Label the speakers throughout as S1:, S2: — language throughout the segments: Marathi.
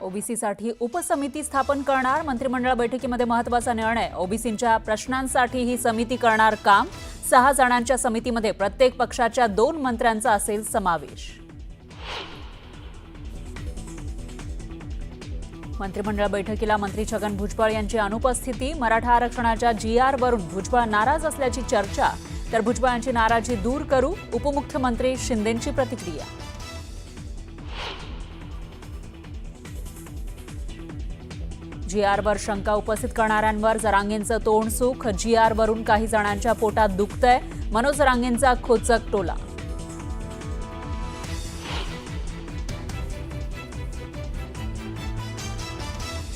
S1: ओबीसीसाठी उपसमिती स्थापन करणार. मंत्रिमंडळ बैठकीमध्ये महत्त्वाचा निर्णय. ओबीसींच्या प्रश्नांसाठी ही समिती करणार काम. 6 जणांच्या समितीमध्ये प्रत्येक पक्षाच्या 2 मंत्र्यांचा असेल समावेश. मंत्रिमंडळ बैठकीला मंत्री छगन भुजबळ यांची अनुपस्थिती. मराठा आरक्षणाच्या GR वरून भुजबळ नाराज असल्याची चर्चा. तर भुजबळांची नाराजी दूर करू, उपमुख्यमंत्री शिंदेंची प्रतिक्रिया. GR वर शंका उपस्थित करणाऱ्यांवर जरांगेंचं तोंड सुख. GR वरून काही जणांच्या पोटात दुखतंय. मनोज जरांगेंचा खोचक टोला.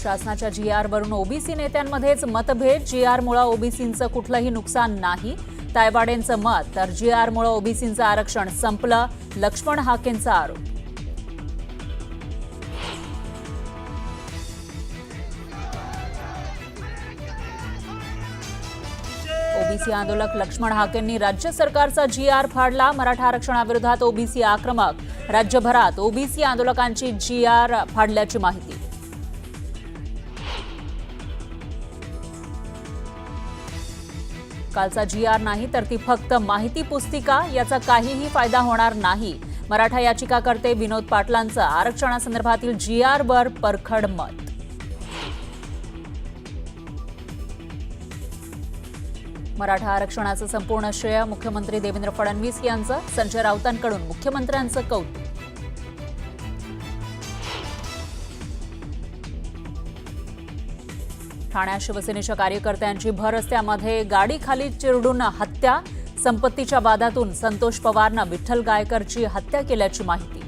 S1: शासनाच्या GR वरून ओबीसी नेत्यांमध्येच मतभेद. GR मुळे ओबीसींचं कुठलंही नुकसान नाही, तायवाडेंचं मत. तर GR मुळे ओबीसींचं आरक्षण संपलं, लक्ष्मण हाकेंचा आरोप. ओबीसी आंदोलक लक्ष्मण हाकेंनी राज्य सरकारचा GR फाडला. मराठा आरक्षणाविरोधात ओबीसी आक्रमक. राज्यभरात ओबीसी आंदोलकांची GR फाडल्याची माहिती. कालचा GR नाही तर ती फक्त माहिती पुस्तिका. याचा काहीही फायदा होणार नाही. मराठा याचिकाकर्ते विनोद पाटलांचं आरक्षणासंदर्भातील GR वर परखड मत. मराठा आरक्षणाचं संपूर्ण श्रेय मुख्यमंत्री देवेंद्र फडणवीस यांचं. संजय राऊतांकडून मुख्यमंत्र्यांचं कौतुक. ठाण्यात शिवसेनेच्या कार्यकर्त्यांची भर रस्त्यामध्ये गाडी खाली चिरडून हत्या. संपत्तीच्या वादातून संतोष पवारनं विठ्ठल गायकरची हत्या केल्याची माहिती.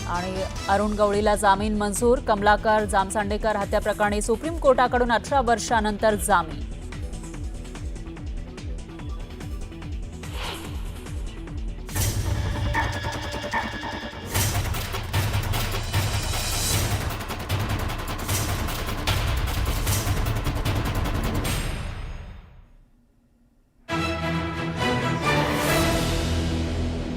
S1: आणि अरुण गवळीला जामीन मंजूर. कमलाकर जामसांडेकर हत्याप्रकरणी सुप्रीम कोर्टाकडून 18 वर्षानंतर जामीन.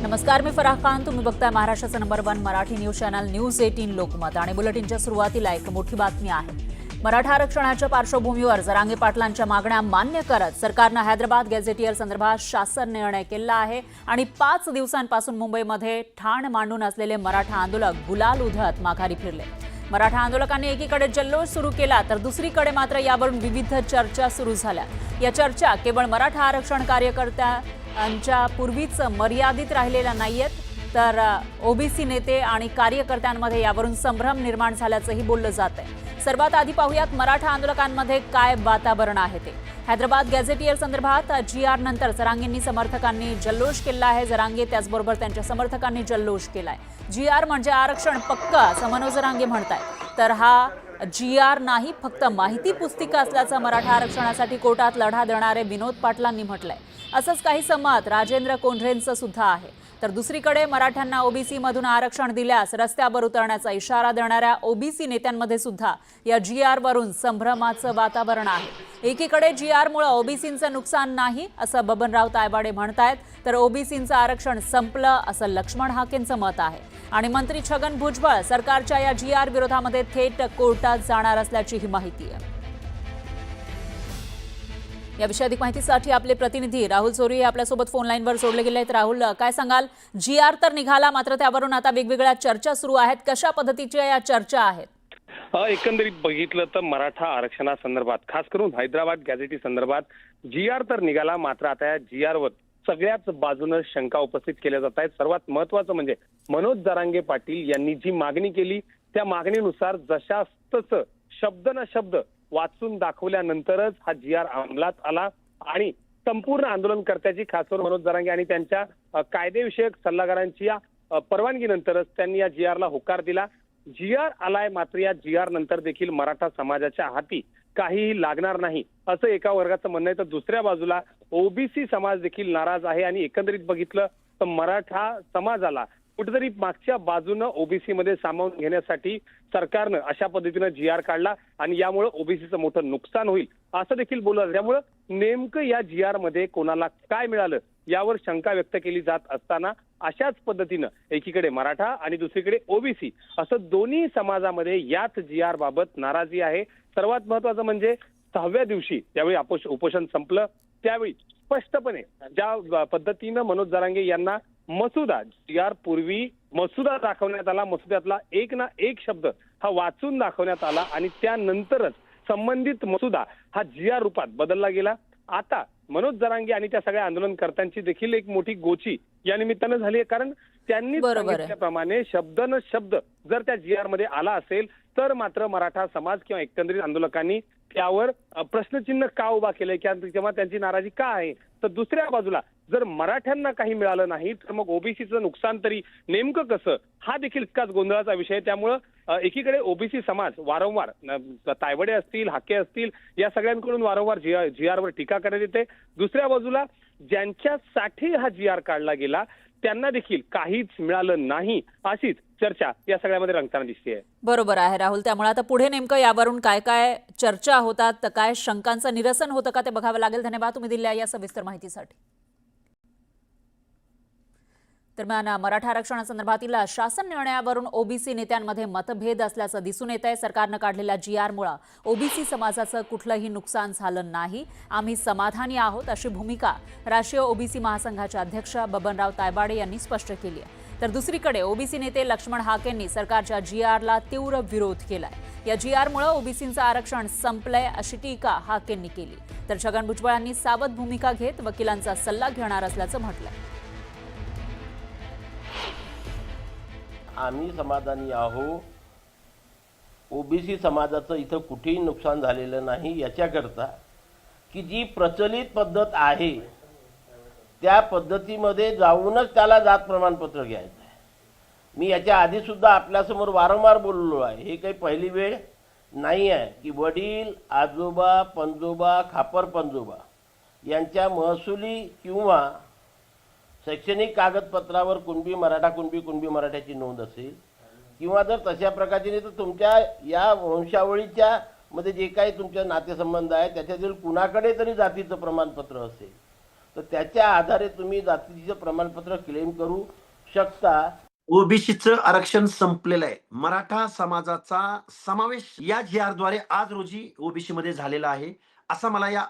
S1: नमस्कार, मी फराह खान. तुम्ही बघताय महाराष्ट्राचं number 1 Marathi news channel news 18 Lokmat. आणि बुलेटिनच्या सुरुवातीला एक मोठी बातमी आहे. मराठा आरक्षणाच्या पार्श्वभूमीवर जरांगे पाटलांच्या मागण्या मान्य करत सरकारनं हैदराबाद गॅझेटियर संदर्भात शासन निर्णय केला आहे. आणि 5 दिवसांपासून मुंबईमध्ये ठाण मांडून असलेले मराठा आंदोलक गुलाल उधळत माघारी फिरले. मराठा आंदोलकांनी एकीकडे जल्लोष सुरू केला तर दुसरीकडे मात्र यावरून विविध चर्चा सुरू झाल्या. या चर्चा केवळ मराठा आरक्षण कार्यकर्त्यांच्या पूर्वीच मर्यादित राहिलेल्या नाहीयेत, तर ओबीसी नेते आणि कार्यकर्त्यांमध्ये यावरून संभ्रम निर्माण झाल्याचंही बोललं जात आहे. सर्वात आधी पाहूयात मराठा आंदोलकांमध्ये काय वातावरण आहे ते. हैदराबाद गॅझेटियर संदर्भात GR नंतर जरांगेंनी समर्थकांनी जल्लोष केला आहे. जरांगे त्याचबरोबर त्यांच्या समर्थकांनी जल्लोष केलाय. GR म्हणजे आरक्षण पक्क असं मनोज जरांगे म्हणतायत. तर हा GR नाही, फक्त माहिती पुस्तिका असल्याचं मराठा आरक्षणासाठी कोर्टात लढा देणारे विनोद पाटलांनी म्हटलंय. असंच काही समत राजेंद्र कोंढरेंचं सुद्धा आहे. तर दुसरीकडे मराठ्यांना ओबीसी मधून आरक्षण दिल्यास रस्त्यावर उतरण्याचा इशारा देणाऱ्या ओबीसी नेत्यांमध्ये सुद्धा या GR वरून संभ्रमाचं वातावरण आहे. एकीकडे GR मुळे ओबीसींचं नुकसान नाही असं बबनराव तायवाडे म्हणतायत, तर ओबीसींचं आरक्षण संपलं असं लक्ष्मण हाकेंचं मत आहे. आणि मंत्री छगन भुजबळ सरकारच्या या GR विरोधामध्ये थेट कोर्टात जाणार असल्याची ही माहिती आहे. याविषयी अधिक माहितीसाठी आपले प्रतिनिधी राहुल चोरी आपल्यासोबत फोन लाईनवर जोडले गेले आहेत. राहुल, काय सांगाल? GR तर निघाला, मात्र त्यावरून आता वेगवेगळ्या चर्चा सुरू आहेत. कशा पद्धतीच्या या चर्चा आहेत?
S2: एकंदरीत बघितलं तर मराठा आरक्षणासंदर्भात, खास करून हैदराबाद गॅझेटी संदर्भात GR तर निघाला, मात्र आता या GR वर सगळ्याच बाजूनं शंका उपस्थित केल्या जात आहेत. सर्वात महत्वाचं म्हणजे मनोज जरांगे पाटील यांनी जी मागणी केली त्या मागणीनुसार जशाच शब्द न शब्द वाचून दाखवल्यानंतरच हा GR अंमलात आला. आणि संपूर्ण आंदोलनकर्त्याची, खास करून मनोज जरांगे आणि त्यांच्या कायदेविषयक सल्लागारांची या परवानगीनंतरच त्यांनी या GR ला होकार दिला. GR आलाय, मात्र या GR नंतर देखील मराठा समाजाच्या हाती काहीही लागणार नाही असं एका वर्गाचं म्हणणं आहे. तर दुसऱ्या बाजूला ओबीसी समाज देखील नाराज आहे. आणि एकंदरीत बघितलं तर मराठा समाजाला कुठेतरी मागच्या बाजूनं ओबीसी मध्ये सामावून घेण्यासाठी सरकारनं अशा पद्धतीनं जी आर काढला आणि यामुळे ओबीसीचं मोठं नुकसान होईल असं देखील बोललं. त्यामुळे नेमकं या जी आर मध्ये कोणाला काय मिळालं यावर शंका व्यक्त केली जात असताना अशाच पद्धतीनं एकीकडे मराठा आणि दुसरीकडे ओबीसी असं दोन्ही समाजामध्ये याच जी आर बाबत नाराजी आहे. सर्वात महत्वाचं म्हणजे 6व्या दिवशी ज्यावेळी उपोषण संपलं त्यावेळी स्पष्टपणे ज्या पद्धतीनं मनोज जरांगे यांना मसुदा जी आर पूर्वी मसुदा दाखवण्यात आला, मसुद्यातला एक ना एक शब्द हा वाचून दाखवण्यात आला आणि त्यानंतरच संबंधित मसुदा हा जी आर रूपात बदलला गेला. आता मनोज जरांगे आणि त्या सगळ्या आंदोलनकर्त्यांची देखील एक मोठी गोची या निमित्तानं झाली आहे. कारण त्यांनी सांगितल्याप्रमाणे शब्द न शब्द जर त्या जी आर मध्ये आला असेल तर मात्र मराठा समाज किंवा एकंदरीत आंदोलकांनी त्यावर प्रश्नचिन्ह का उभा केलंय किंवा त्यांची नाराजी का आहे. तर दुसऱ्या बाजूला जर मराठ्यांना काही मिळालं नाही तर मग ओबीसीचं नुकसान तरी नेमकं कसं हा देखील इतकाच गोंधळाचा विषय. त्यामुळं एकीकडे ओबीसी समाज वारंवार तायवडे असतील, हाके असतील या सगळ्यांकडून वारंवार जी आर वर टीका करण्यात येते. दुसऱ्या बाजूला ज्यांच्यासाठी हा जी आर काढला गेला त्यांना देखील काहीच मिळालं नाही अशीच चर्चा या सगळ्यामध्ये रंगताना दिसते.
S1: बरोबर आहे राहुल. त्यामुळे आता पुढे नेमकं यावरून काय काय चर्चा होतात, काय शंकांचं निरसन होतं का ते बघावं लागेल. धन्यवाद तुम्ही दिलेल्या या सविस्तर माहितीसाठी. दरम्यान मराठा आरक्षणासंदर्भातील शासन निर्णयावरून ओबीसी नेत्यांमध्ये मतभेद असल्याचं दिसून येत आहे. सरकारनं काढलेल्या जी आरमुळे ओबीसी समाजाचं कुठलंही नुकसान झालं नाही, आम्ही समाधानी आहोत अशी भूमिका राष्ट्रीय ओबीसी महासंघाचे अध्यक्ष बबनराव तायवाडे यांनी स्पष्ट केली आहे. तर दुसरीकडे ओबीसी नेते लक्ष्मण हाकेंनी सरकारच्या जी आरला तीव्र विरोध केलाय. या जी आरमुळे ओबीसींचं आरक्षण संपलंय अशी टीका हाकेंनी केली. तर छगन भुजबळ यांनी सावध भूमिका घेत वकिलांचा सल्ला घेणार असल्याचं म्हटलंय.
S3: आम्ही समाधानी आहो, ओबीसी समाजाचं इथं कुठेही नुकसान झालेलं नाही याच्याकरता की जी प्रचलित पद्धत आहे त्या पद्धतीमध्ये जाऊनच त्याला जात प्रमाणपत्र घ्यायचं आहे. मी याच्या आधीसुद्धा आपल्यासमोर वारंवार बोललो आहे. हे काही पहिली वेळ नाही आहे की वडील, आजोबा, पणजोबा, खापर पणजोबा यांच्या महसुली किंवा शैक्षणिक कागदपत्रावर कुणबी मराठा कुणबी मराठ्याची नोंद असेल किंवा जर तशा प्रकारची नाही तर तुमच्या या वंशावळीच्या मध्ये जे काही तुमचे नातेसंबंध आहे त्याच्यातील कुणाकडे तरी जातीचं प्रमाणपत्र असेल तर त्याच्या आधारे तुम्ही जातीचं प्रमाणपत्र क्लेम करू शकता.
S4: ओबीसीचं आरक्षण संपलेलं आहे. मराठा समाजाचा समावेश या जी आर द्वारे आज रोजी ओबीसी मध्ये झालेला आहे असा मला या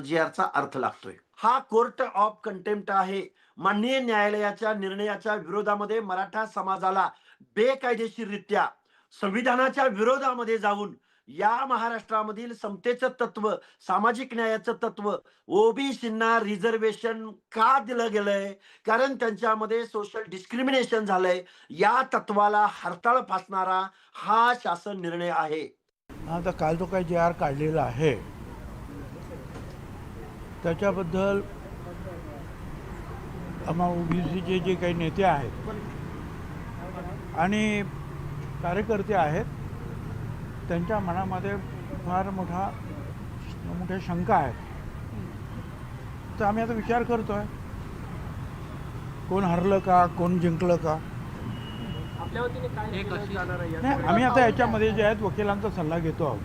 S4: जी आरचा अर्थ लागतोय. हा कोर्ट ऑफ कंटेम्प्ट आहे. माननीय न्यायालयाच्या निर्णयाच्या विरोधामध्ये मराठा समाजाला बेकायदेशीररित्या संविधानाच्या विरोधामध्ये जाऊन या महाराष्ट्रामधील समतेचं तत्व, सामाजिक न्यायाचं तत्व ओबीसींना रिझर्वेशन का दिलं गेलंय? कारण त्यांच्यामध्ये सोशल डिस्क्रिमिनेशन झालंय. या तत्वाला हरताळ फासणारा हा शासन निर्णय आहे.
S5: आता काल जो काही जी आर काढलेला आहे त्याच्याबद्दल आम्हा ओबीसीचे जे काही नेते आहेत आणि कार्यकर्ते आहेत त्यांच्या मनामध्ये फार मोठ्या शंका आहेत. तर आम्ही आता विचार करतोय कोण हरलं का, कोण जिंकलं का. नाही, आम्ही आता याच्यामध्ये जे आहेत वकिलांचा सल्ला घेतो आहोत.